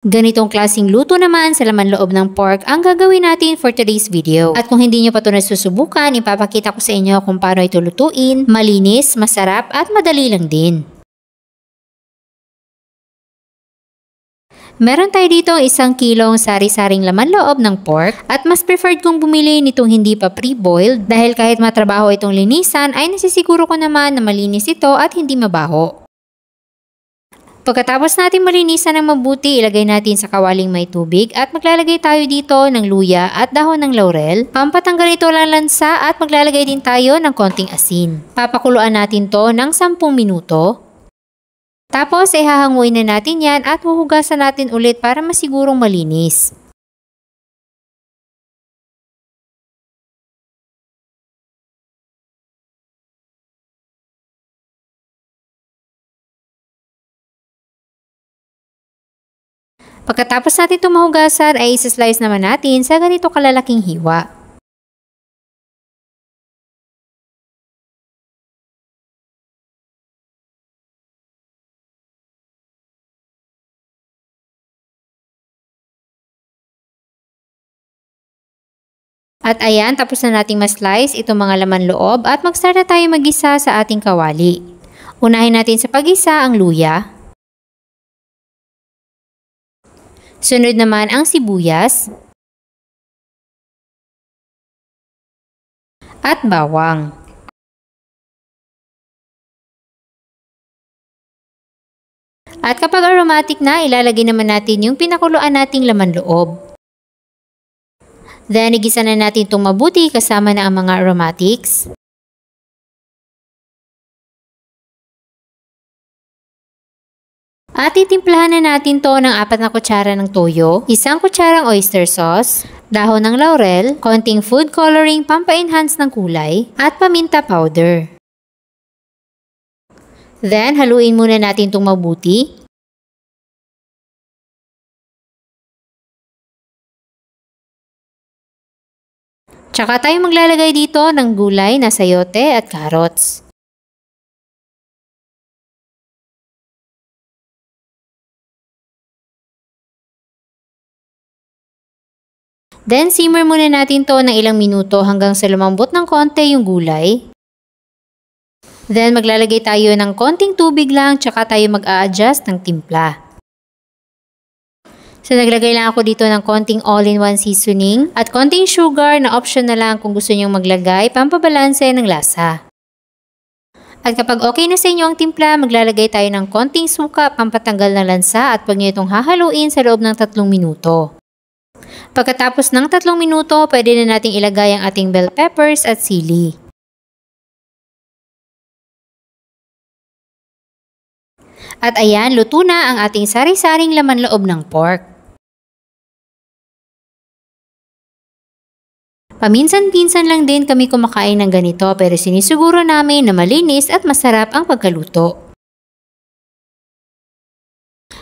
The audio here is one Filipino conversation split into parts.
Ganitong klaseng luto naman sa laman loob ng pork ang gagawin natin for today's video. At kung hindi nyo pa ito nasusubukan, ipapakita ko sa inyo kung paano ito lutuin, malinis, masarap at madali lang din. Meron tayo dito 1 kilong sari-saring laman loob ng pork at mas preferred kong bumili nitong hindi pa pre-boiled dahil kahit matrabaho itong linisan ay nasisiguro ko naman na malinis ito at hindi mabaho. Pagkatapos natin malinisan ng mabuti, ilagay natin sa kawaling may tubig at maglalagay tayo dito ng luya at dahon ng laurel. Pampatanggal ito ng lansa at maglalagay din tayo ng konting asin. Papakuluan natin to ng 10 minuto. Tapos ihahanguin na natin yan at huhugasan natin ulit para masigurong malinis. Pagkatapos natin itong mahugasan ay isa-slice naman natin sa ganito kalalaking hiwa. At ayan, tapos na nating ma-slice itong mga laman loob at mag-start na tayo mag-isa sa ating kawali. Unahin natin sa pag-isa ang luya. Sunod naman ang sibuyas at bawang. At kapag aromatic na, ilalagay naman natin yung pinakuluan nating laman loob. Then, igisa na natin itong mabuti kasama na ang mga aromatics. At itimplahan na natin to ng 4 na kutsara ng toyo, 1 kutsarang oyster sauce, dahon ng laurel, konting food coloring pampa-enhance ng kulay, at paminta powder. Then, haluin muna natin itong mabuti. Tsaka tayo maglalagay dito ng gulay na sayote at carrots. Then, simmer muna natin to ng ilang minuto hanggang sa lumambot ng konti yung gulay. Then, maglalagay tayo ng konting tubig lang tsaka tayo mag-a-adjust ng timpla. So, naglagay lang ako dito ng konting all-in-one seasoning at konting sugar na option na lang kung gusto nyong maglagay pampabalanse ng lasa. At kapag okay na sa inyo ang timpla, maglalagay tayo ng konting suka pampatanggal ng lansa at pag nyo itong hahaluin sa loob ng 3 minuto. Pagkatapos ng 3 minuto, pwede na nating ilagay ang ating bell peppers at sili. At ayan, luto na ang ating sari-saring laman loob ng pork. Paminsan-pinsan lang din kami kumakain ng ganito pero sinisiguro namin na malinis at masarap ang pagkaluto.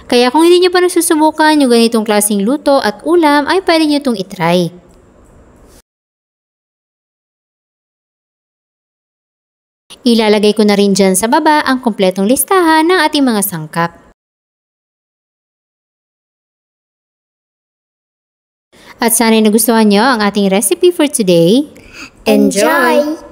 Kaya kung hindi nyo pa nasusubukan yung ganitong klaseng luto at ulam ay pwede nyo itong itry. Ilalagay ko na rin dyan sa baba ang kompletong listahan ng ating mga sangkap. At sana'y nagustuhan nyo ang ating recipe for today. Enjoy!